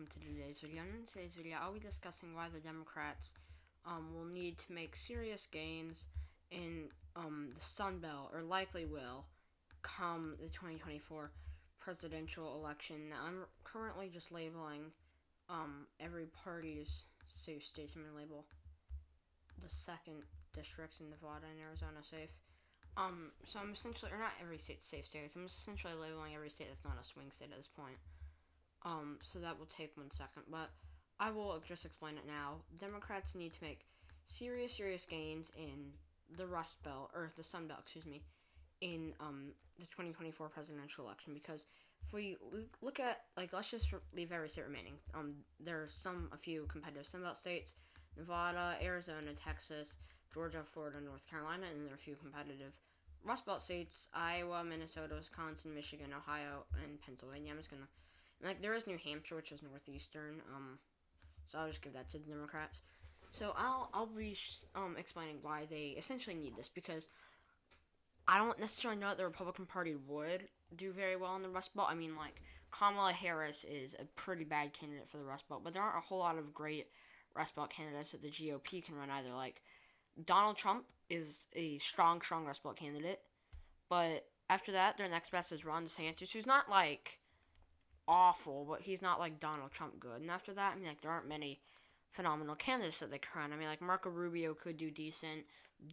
welcome to today's video. In today's video, I'll be discussing why the Democrats will need to make serious gains in the Sunbelt, or likely will, come the 2024 presidential election. Now, I'm currently just labeling every party's safe states. I'm going to label the second districts in Nevada and Arizona safe. So I'm essentially, or not every state safe states, I'm essentially labeling every state that's not a swing state at this point. So that will take 1 second, but I will just explain it now. Democrats need to make serious gains in the Rust Belt, or the Sun Belt, in the 2024 presidential election, because if we look at, let's just leave every state remaining. There are a few competitive Sun Belt states: Nevada, Arizona, Texas, Georgia, Florida, North Carolina, and there are a few competitive Rust Belt states: Iowa, Minnesota, Wisconsin, Michigan, Ohio, and Pennsylvania. I'm just gonna, there is New Hampshire, which is northeastern. So I'll just give that to the Democrats. So I'll be explaining why they essentially need this, because I don't necessarily know that the Republican Party would do very well in the Rust Belt. Kamala Harris is a pretty bad candidate for the Rust Belt, but there aren't a whole lot of great Rust Belt candidates that the GOP can run either. Donald Trump is a strong Rust Belt candidate, but after that, their next best is Ron DeSantis, who's not awful, but he's not Donald Trump good. And after that, there aren't many phenomenal candidates that they can run. Marco Rubio could do decent,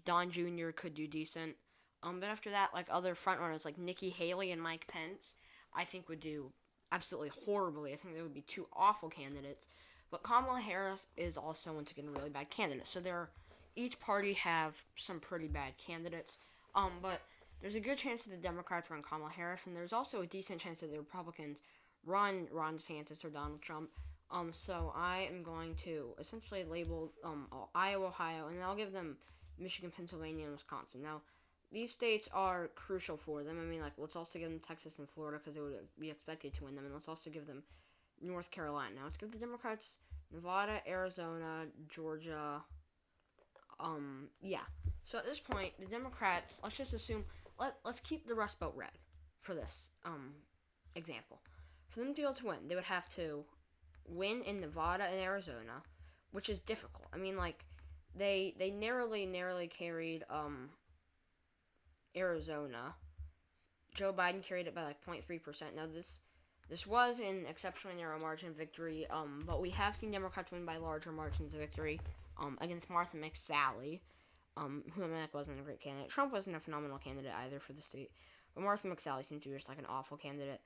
Don Jr. could do decent. But after that, other frontrunners like Nikki Haley and Mike Pence, I think would do absolutely horribly. I think they would be two awful candidates. But Kamala Harris is also, once again, a really bad candidate. So each party have some pretty bad candidates. But there's a good chance that the Democrats run Kamala Harris, and there's also a decent chance that the Republicans run Ron DeSantis or Donald Trump. So I am going to essentially label Iowa, Ohio, and I'll give them Michigan, Pennsylvania, and Wisconsin. Now, these states are crucial for them. Let's also give them Texas and Florida, because they would be expected to win them, and let's also give them North Carolina. Now, let's give the Democrats Nevada, Arizona, Georgia. So at this point, the Democrats, let's just assume, let's keep the Rust Belt red for this example. For them to be able to win, they would have to win in Nevada and Arizona, which is difficult. They narrowly carried Arizona. Joe Biden carried it by 0.3%. Now this was an exceptionally narrow margin of victory, but we have seen Democrats win by larger margins of victory against Martha McSally, who wasn't a great candidate. Trump wasn't a phenomenal candidate either for the state, but Martha McSally seemed to be just an awful candidate.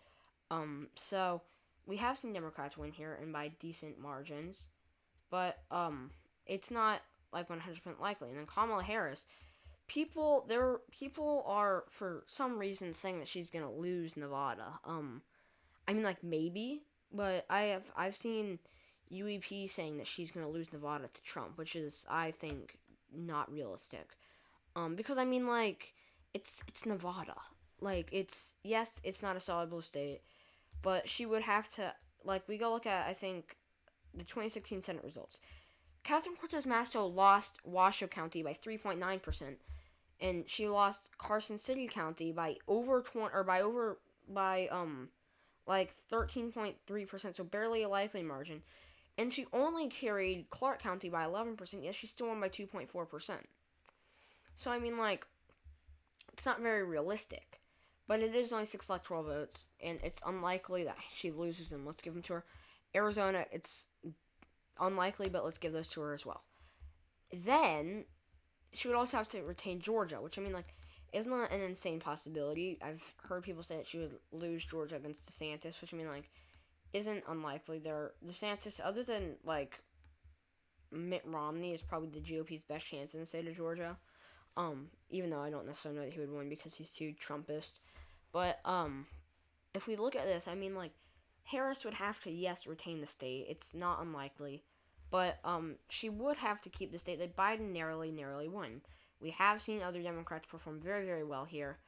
So we have seen Democrats win here, and by decent margins, but it's not 100% likely. And then Kamala Harris, people are for some reason saying that she's gonna lose Nevada. Maybe, but I've seen UEP saying that she's gonna lose Nevada to Trump, which is, I think, not realistic. Because it's Nevada. It's not a solid blue state, but she would have to, we go look at, I think, the 2016 Senate results. Catherine Cortez Masto lost Washoe County by 3.9%, and she lost Carson City County by 13.3%, so barely a likely margin. And she only carried Clark County by 11%, yet she still won by 2.4%. So, it's not very realistic. But it is only 6 electoral votes, and it's unlikely that she loses them. Let's give them to her. Arizona, it's unlikely, but let's give those to her as well. Then, she would also have to retain Georgia, which, is not an insane possibility. I've heard people say that she would lose Georgia against DeSantis, which, isn't unlikely. DeSantis, other than, Mitt Romney, is probably the GOP's best chance in the state of Georgia. Even though I don't necessarily know that he would win because he's too Trumpist. But, if we look at this, Harris would have to, yes, retain the state. It's not unlikely. But, she would have to keep the state that Biden narrowly won. We have seen other Democrats perform very, very well here.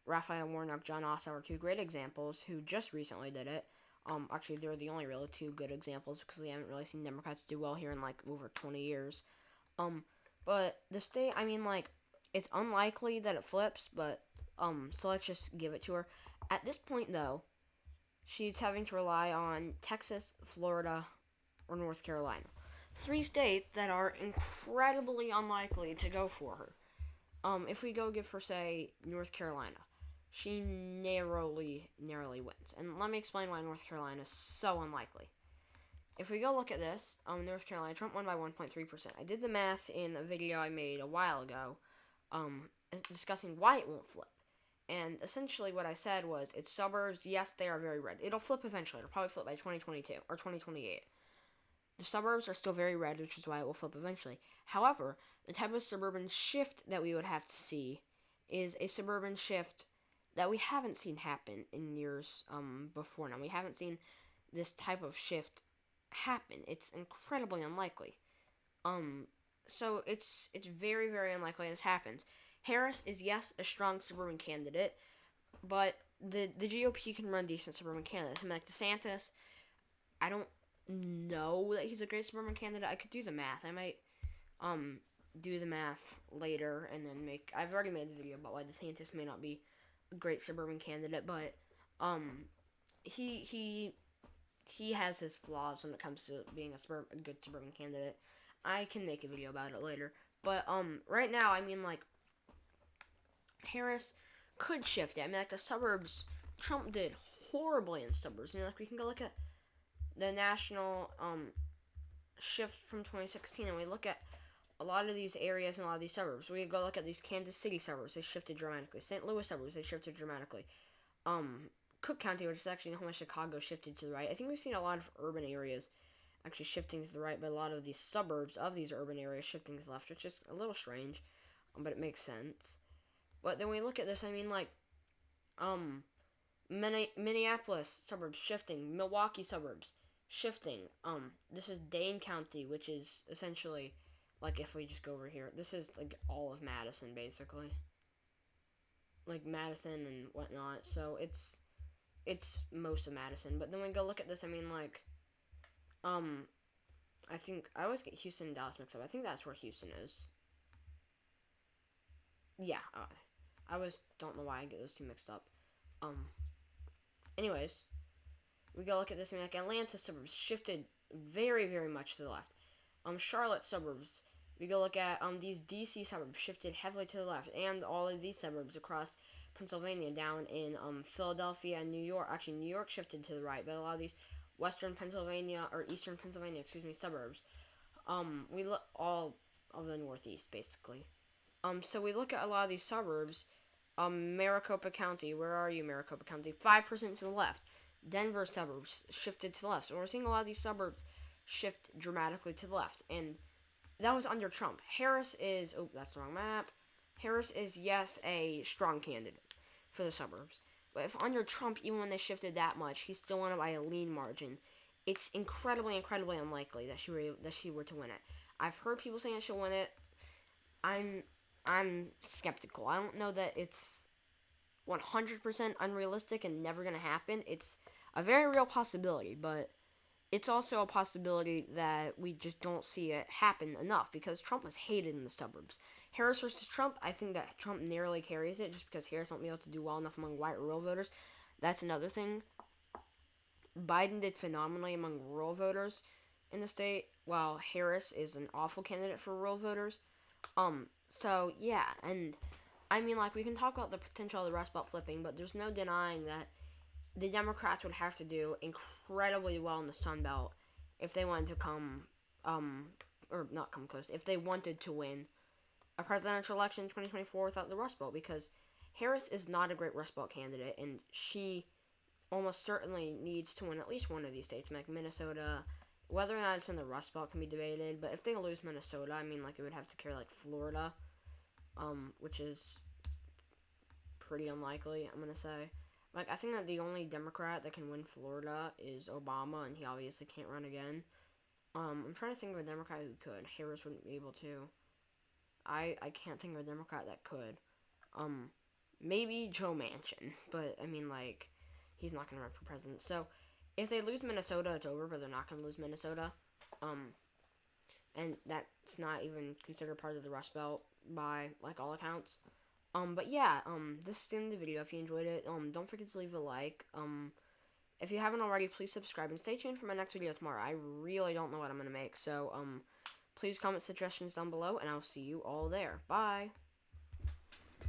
Raphael Warnock, John Ossow are two great examples who just recently did it. Actually, they're the only really two good examples, because we haven't really seen Democrats do well here in, over 20 years. But the state, it's unlikely that it flips, but, so let's just give it to her. At this point, though, she's having to rely on Texas, Florida, or North Carolina. 3 states that are incredibly unlikely to go for her. If we go give her, say, North Carolina, she narrowly wins. And let me explain why North Carolina is so unlikely. If we go look at this, North Carolina, Trump won by 1.3%. I did the math in a video I made a while ago, discussing why it won't flip. And essentially what I said was, its suburbs, yes, they are very red. It'll flip eventually. It'll probably flip by 2022 or 2028. The suburbs are still very red, which is why it will flip eventually. However, the type of suburban shift that we would have to see is a suburban shift that we haven't seen happen in years before now. We haven't seen this type of shift happen. It's incredibly unlikely. So it's very, very unlikely this happens. Harris is, yes, a strong suburban candidate, but the GOP can run decent suburban candidates. I mean, like DeSantis, I don't know that he's a great suburban candidate. I could do the math. I might do the math later and then I've already made a video about why DeSantis may not be a great suburban candidate, but he has his flaws when it comes to being a good suburban candidate. I can make a video about it later. But right now, I mean, like, Harris could shift it. I mean, like, the suburbs, Trump did horribly in suburbs. I mean, like, we can go look at the national shift from 2016, and we look at a lot of these areas and a lot of these suburbs. We go look at these Kansas City suburbs. They shifted dramatically. St. Louis suburbs, they shifted dramatically. Cook County, which is actually the home of Chicago, shifted to the right. I think we've seen a lot of urban areas actually shifting to the right, but a lot of these suburbs of these urban areas shifting to the left, which is a little strange, but it makes sense. But then we look at this, I mean, like, Minneapolis suburbs shifting, Milwaukee suburbs shifting. This is Dane County, which is essentially, like, if we just go over here, this is, like, all of Madison, basically. Like, Madison and whatnot, so it's most of Madison. But then we go look at this, I mean, like, I think, I always get Houston and Dallas mixed up. I think that's where Houston is. Yeah, I always don't know why I get those two mixed up. Anyways, we go look at this, and like Atlanta suburbs shifted very, very much to the left. Charlotte suburbs, we go look at these DC suburbs shifted heavily to the left, and all of these suburbs across Pennsylvania, down in Philadelphia and New York. Actually, New York shifted to the right, but a lot of these Eastern Pennsylvania suburbs. We look all of the Northeast, basically. So we look at a lot of these suburbs. Maricopa County, where are you, Maricopa County? 5% to the left. Denver suburbs shifted to the left. So we're seeing a lot of these suburbs shift dramatically to the left. And that was under Trump. Harris is, oh, that's the wrong map. Harris is, yes, a strong candidate for the suburbs. But if under Trump, even when they shifted that much, he still won it by a lean margin. It's incredibly, incredibly unlikely that she were to win it. I've heard people saying that she'll win it. I'm skeptical. I don't know that it's 100% unrealistic and never going to happen. It's a very real possibility, but it's also a possibility that we just don't see it happen enough because Trump was hated in the suburbs. Harris versus Trump, I think that Trump narrowly carries it just because Harris won't be able to do well enough among white rural voters. That's another thing. Biden did phenomenally among rural voters in the state, while Harris is an awful candidate for rural voters. So, yeah, and, I mean, like, we can talk about the potential of the Rust Belt flipping, but there's no denying that the Democrats would have to do incredibly well in the Sunbelt if they wanted to come, or not come close, if they wanted to win a presidential election in 2024 without the Rust Belt, because Harris is not a great Rust Belt candidate, and she almost certainly needs to win at least one of these states, like Minnesota. Whether or not it's in the Rust Belt can be debated, but if they lose Minnesota, I mean, like, they would have to carry, like, Florida, which is pretty unlikely, I'm gonna say. Like, I think that the only Democrat that can win Florida is Obama, and he obviously can't run again. I'm trying to think of a Democrat who could. Harris wouldn't be able to. I can't think of a Democrat that could. Maybe Joe Manchin, but, I mean, like, he's not gonna run for president, so if they lose Minnesota, it's over, but they're not going to lose Minnesota. And that's not even considered part of the Rust Belt by, like, all accounts. But yeah, this is the end of the video. If you enjoyed it, don't forget to leave a like. If you haven't already, please subscribe and stay tuned for my next video tomorrow. I really don't know what I'm going to make, so please comment suggestions down below, and I'll see you all there. Bye!